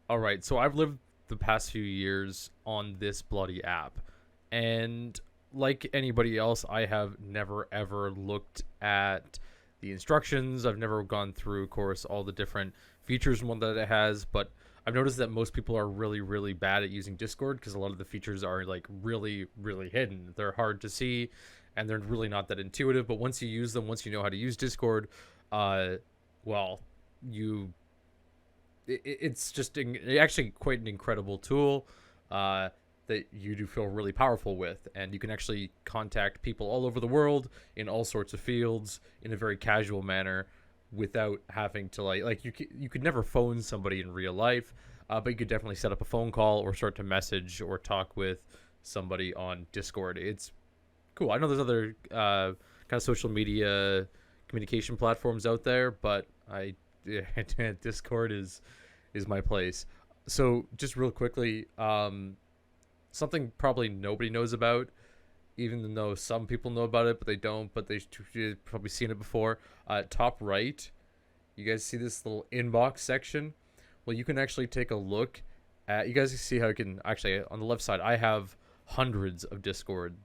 All right, so I've lived the past few years on this bloody app, and like anybody else, I have never ever looked at the instructions. I've never gone through, of course, all the different features and what that it has, but I've noticed that most people are really, really bad at using Discord because a lot of the features are like really, really hidden. They're hard to see, and they're really not that intuitive. But once you use them, once you know how to use Discord, uh, well, you it's just actually quite an incredible tool uh, that you do feel really powerful with, and you can actually contact people all over the world in all sorts of fields in a very casual manner without having to you could never phone somebody in real life, but you could definitely set up a phone call or start to message or talk with somebody on Discord. It's cool. I know there's other kind of social media communication platforms out there, but I Discord is my place. So just real quickly, something probably nobody knows about, even though some people know about it, but they don't. But they've probably seen it before. Top right, you guys see this little inbox section? Well, you can actually take a look at. You guys can see how you can actually on the left side. I have hundreds of Discords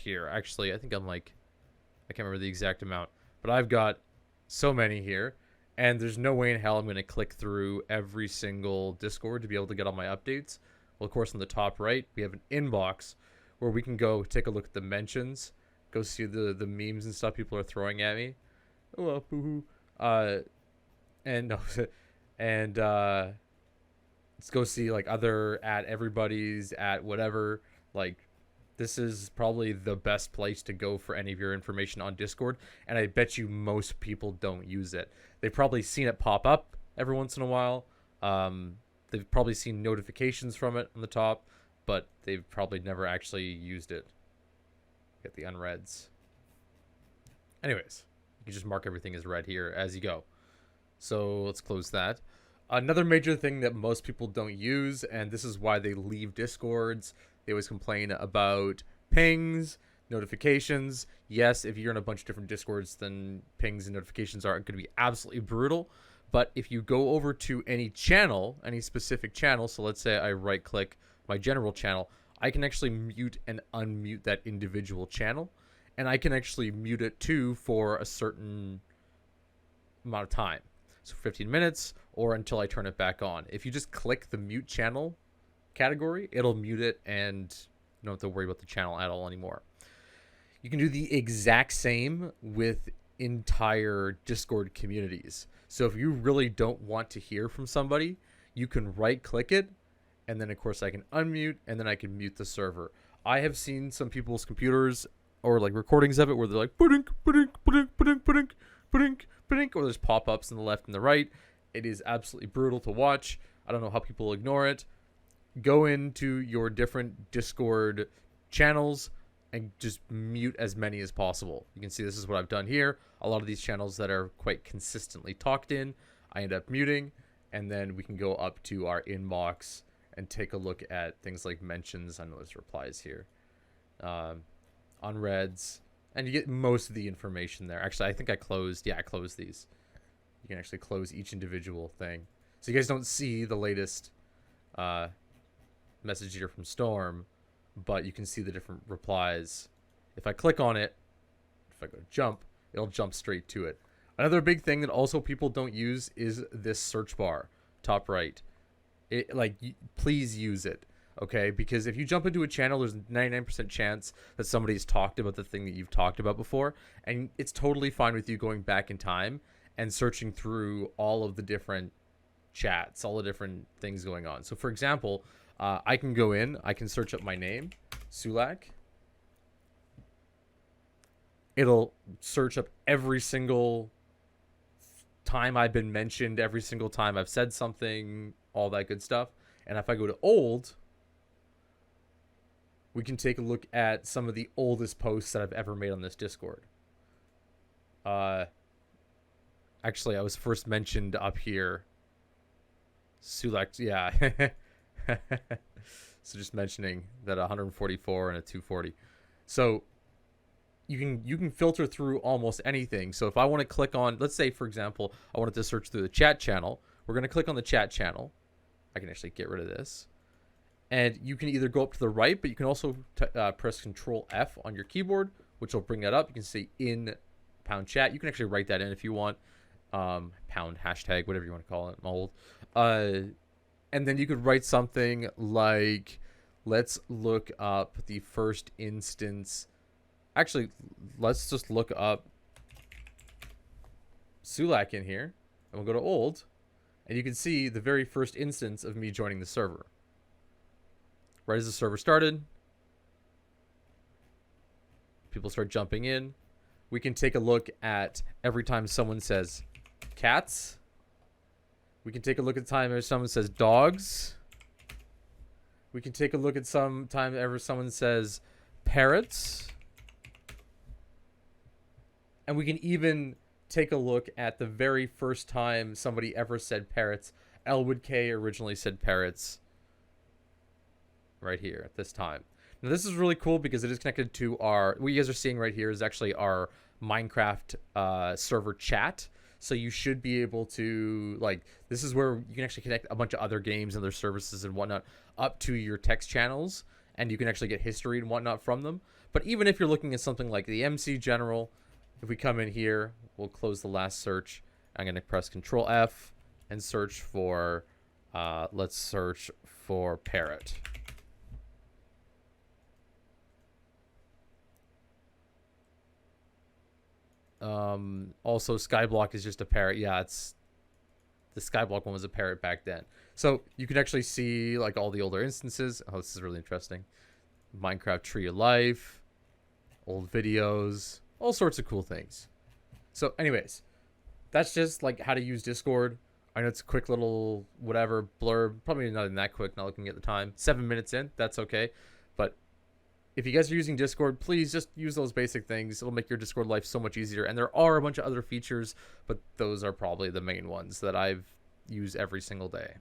here. Actually, I think I can't remember the exact amount, but I've got so many here, and there's no way in hell I'm going to click through every single Discord to be able to get all my updates. Well, of course, on the top right, we have an inbox where we can go take a look at the mentions, go see the memes and stuff people are throwing at me. Oh, well, boo-hoo. And no, and let's go see like other at everybody's at whatever. Like, this is probably the best place to go for any of your information on Discord, and I bet you most people don't use it. They've probably seen it pop up every once in a while. They've probably seen notifications from it on the top, but they've probably never actually used it. Get the unreads. Anyways, you can just mark everything as read here as you go. So let's close that. Another major thing that most people don't use, and this is why they leave Discords, they always complain about pings, notifications. Yes, if you're in a bunch of different Discords, then pings and notifications are going to be absolutely brutal. But if you go over to any channel, any specific channel, so let's say I right click my general channel, I can actually mute and unmute that individual channel. And I can actually mute it too for a certain amount of time. So 15 minutes or until I turn it back on. If you just click the mute channel category, it'll mute it and you don't have to worry about the channel at all anymore. You can do the exact same with entire Discord communities. So if you really don't want to hear from somebody, you can right click it, and then of course I can unmute, and then I can mute the server. I have seen some people's computers or like recordings of it where they're like ba-dink, ba-dink, ba-dink, ba-dink, ba-dink, ba-dink, ba-dink, or there's pop-ups on the left and the right. It is absolutely brutal to watch. I don't know how people ignore it. Go into your different Discord channels and just mute as many as possible. You can see this is what I've done here. A lot of these channels that are quite consistently talked in, I end up muting, and then we can go up to our inbox and take a look at things like mentions. I know there's replies here, unreads, and you get most of the information there. Actually, I think I closed these. You can actually close each individual thing. So you guys don't see the latest message here from Storm, but you can see the different replies. If I click on it, if I go jump, it'll jump straight to it. Another big thing that also people don't use is this search bar, top right. Please use it, okay? Because if you jump into a channel, there's a 99% chance that somebody's talked about the thing that you've talked about before, and it's totally fine with you going back in time and searching through all of the different chats, all the different things going on. So, for example, I can go in, I can search up my name, Sulak. It'll search up every single time I've been mentioned, every single time I've said something, all that good stuff. And if I go to old, we can take a look at some of the oldest posts that I've ever made on this Discord. Actually, I was first mentioned up here. Sulak, yeah. So just mentioning that 144 and a 240. So you can filter through almost anything. So if I want to click on, let's say for example, I wanted to search through the chat channel, we're going to click on the chat channel. I can actually get rid of this. And you can either go up to the right, but you can also press Control F on your keyboard, which will bring that up. You can say in pound chat. You can actually write that in if you want. Pound hashtag, whatever you want to call it. I'm old. And then you could write something like, let's look up the first instance. Actually, let's just look up Sulak in here. And we'll go to old. And you can see the very first instance of me joining the server. Right as the server started, people start jumping in. We can take a look at every time someone says cats. We can take a look at the time if someone says dogs. We can take a look at some time ever someone says parrots. And we can even take a look at the very first time somebody ever said parrots. Elwood K originally said parrots. Right here at this time. Now this is really cool because it is connected to our, what you guys are seeing right here is actually our Minecraft server chat. So you should be able to, like, this is where you can actually connect a bunch of other games and their services and whatnot up to your text channels, and you can actually get history and whatnot from them. But even if you're looking at something like the MC General, if we come in here, we'll close the last search. I'm going to press Control F and search for, let's search for parrot. Also Skyblock is just a parrot. Yeah, it's the Skyblock one was a parrot back then. So you can actually see like all the older instances. Oh, this is really interesting. Minecraft Tree of Life, old videos, all sorts of cool things. So anyways, that's just like how to use Discord. I know it's a quick little whatever blurb, probably not even that quick, not looking at the time. 7 minutes in, that's okay. But if you guys are using Discord, please just use those basic things. It'll make your Discord life so much easier. And there are a bunch of other features, but those are probably the main ones that I've used every single day.